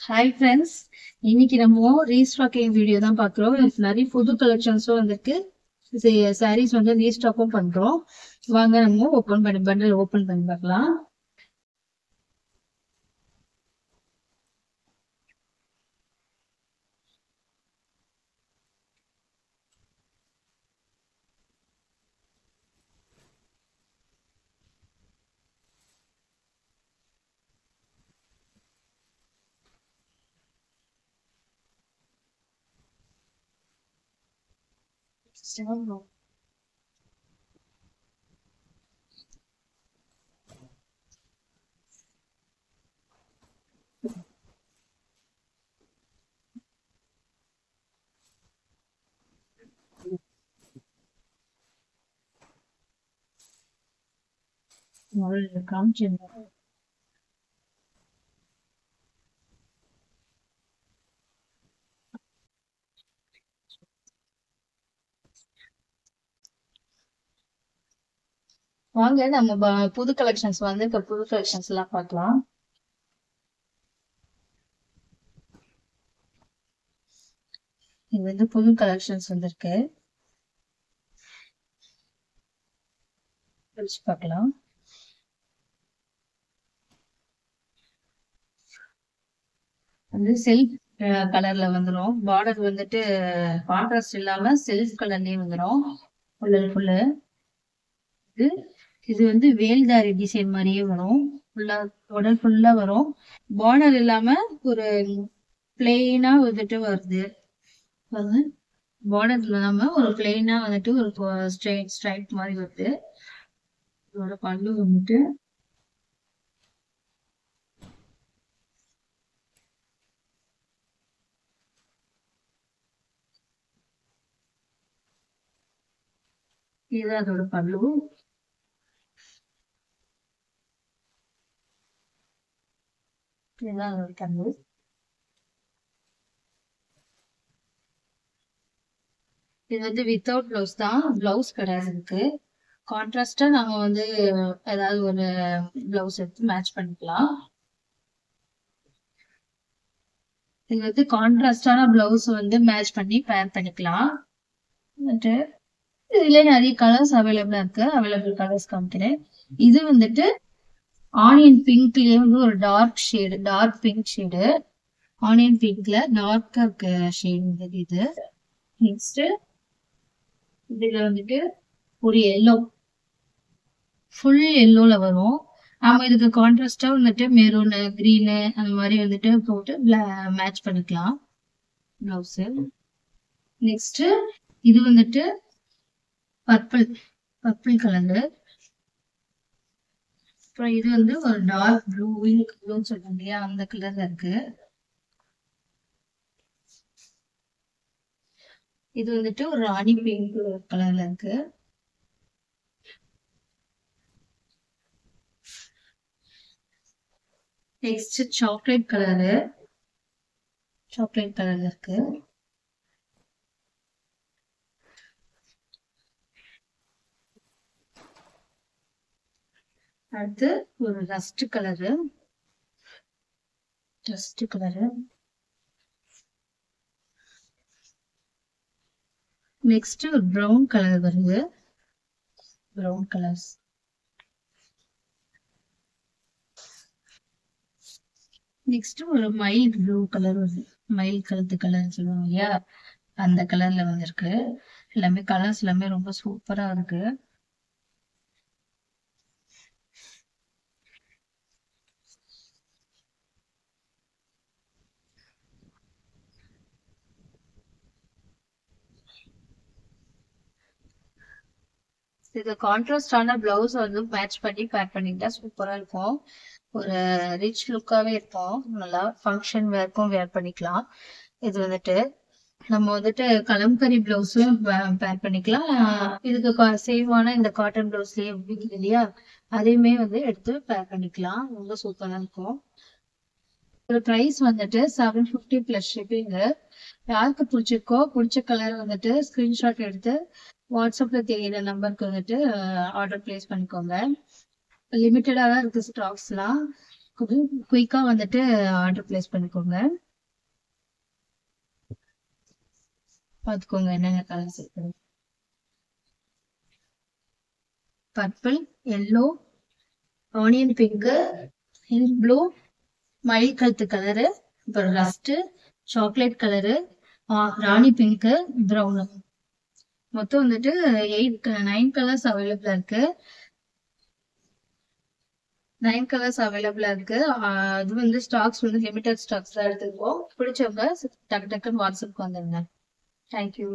Hi friends, இன்னைக்கு நம்ம restocking video தான் பார்க்குறோம். நிறைய புது கலெக்ஷன்ஸும் வந்திருக்கு. சாரீஸ் வந்து ரீஸ்டாக்கும் பண்றோம். வாங்க நம்ம பண்டில் ஓப்பன் பண்ணி பார்க்கலாம். காமிச்சிருந்தோம். வாங்க நம்ம புது கலெக்ஷன்ஸ் வந்து இப்ப புது கலெக்ஷன்ஸ் எல்லாம் பார்க்கலாம். இது வந்து புது கலெக்ஷன்ஸ் வந்திருக்கு, பிரிச்சு பார்க்கலாம். வந்து செல்ஃப் கலர்ல வந்துடும். பார்டர் வந்துட்டு கான்ட்ராஸ்ட் இல்லாம செல்ஃப் கலர்லயே வந்துடும். ஃபுல்லு இது வந்து வேல்தாரி டிசைன் மாதிரியே வரும். ஃபுல்லா உடல் ஃபுல்லா வரும். பார்டர் இல்லாம ஒரு பிளெயினா வந்துட்டு வருது. பார்டர் இல்லாம ஒரு பிளெயினா வந்துட்டு ஒரு ஸ்ட்ரைட் மாதிரி வருது. இதோட பல்லு வந்துட்டு இதுதான் அதோட பல்லு. இதுதான் அதோட பல்லு. இது வந்து வித்தவுட் பிளவுஸ் தான், பிளவுஸ் கிடையாது. இருக்கு கான்ட்ராஸ்டா நாம வந்து ஏதாவது ஒரு பிளவுஸ் எடுத்து மேட்ச் பண்ணிக்கலாம். இது வந்து கான்ட்ராஸ்டான பிளவுஸ் வந்து மேட்ச் பண்ணி பேர் பண்ணிக்கலாம். இதுல நிறைய கலர்ஸ் அவைலபிளா இருக்கு. அவைலபிள் கலர்ஸ் காமிக்கிறேன். இது வந்துட்டு ஆனியன் பிங்க்லயே வந்து ஒரு டார்க் பிங்க் ஷேடு. ஆனியன் பிங்க்ல டார்க்கா இருக்க ஷேடு இது. நெக்ஸ்ட் இதுல வந்துட்டு ஒரு எல்லோ, ஃபுல் எல்லோல வரும். நாம இதுக்கு கான்ட்ராஸ்டா வந்துட்டு மெரூனு, கிரீனு அந்த மாதிரி வந்துட்டு போட்டு மேட்ச் பண்ணிக்கலாம் பிளவுஸ். நெக்ஸ்ட் இது வந்துட்டு பர்பிள் கலரு. அப்புறம் இது வந்து ஒரு டார்க் ப்ளூன்னு சொல்றாங்க இல்லையா, அந்த கலர்ல இருக்கு. இது வந்துட்டு ஒரு ராணி பிங்க் கலர்ல இருக்கு. நெக்ஸ்ட் சாக்லேட் கலர்ல இருக்கு. அடுத்து ஒரு ரஸ்ட் கலரு. நெக்ஸ்ட் ஒரு ப்ரௌன் கலர் வருது. Brown colours. நெக்ஸ்ட் ஒரு மைல்ட் ப்ளூ கலர் வருது. மைல்ட் கலர் சொல்லுவாங்க இல்லையா, அந்த கலர்ல வந்திருக்கு. எல்லாமே கலர்ஸ் எல்லாமே ரொம்ப சூப்பரா இருக்கு. இது கான்ட்ராஸ்டான பிளவுஸ் வந்து மேட்ச் பண்ணி பேக் பண்ணிட்டா சூப்பரா இருக்கும். ஒரு ரிச் லுக்காவே இருக்கும். நல்லா ஃபங்க்ஷன் வேர்க்கும் வேர் பண்ணிக்கலாம். இது வந்துட்டு நம்ம வந்துட்டு கலம்கரி பிளவுஸும் பேர் பண்ணிக்கலாம். இதுக்கு சேமான இந்த காட்டன் பிளவுஸ்லயே இருக்குது இல்லையா, அதையுமே வந்து எடுத்து பேர் பண்ணிக்கலாம். ரொம்ப சூப்பரா இருக்கும். ஒரு ப்ரைஸ் வந்துட்டு 750 பிளஸ் ஷிப்பிங். யாருக்கு பிடிச்ச கலர் வந்துட்டு ஸ்கிரீன்ஷாட் எடுத்து வாட்ஸ்அப்ல தெரியுற நம்பருக்கு வந்துட்டு ஆர்டர் பிளேஸ் பண்ணிக்கோங்க. லிமிட்டடா தான் இருக்கு ஸ்டாக்ஸ்லாம். குயிக்கா வந்துட்டு ஆர்டர் பிளேஸ் பண்ணிக்கோங்க. பார்த்துக்கோங்க என்னென்ன கலர்ஸ் இருக்கு. Purple, yellow, onion pink, hill blue, மயில் கழுத்து கலரு, அப்புறம் ரஸ்ட், சாக்லேட் கலரு, ராணி பிங்க், ப்ரௌன். மொத்தம் வந்துட்டு 9 கலர்ஸ் அவைலபிளா இருக்கு. 9 கலர்ஸ் அவைலபிளா இருக்கு. அது வந்து ஸ்டாக்ஸ் வந்து லிமிடெட் ஸ்டாக்ஸ் தான் எடுத்துருக்கோம். பிடிச்சவங்க டக்கு டக்குன்னு வாட்ஸ்அப்க்கு வந்துருங்க. தேங்க்யூ.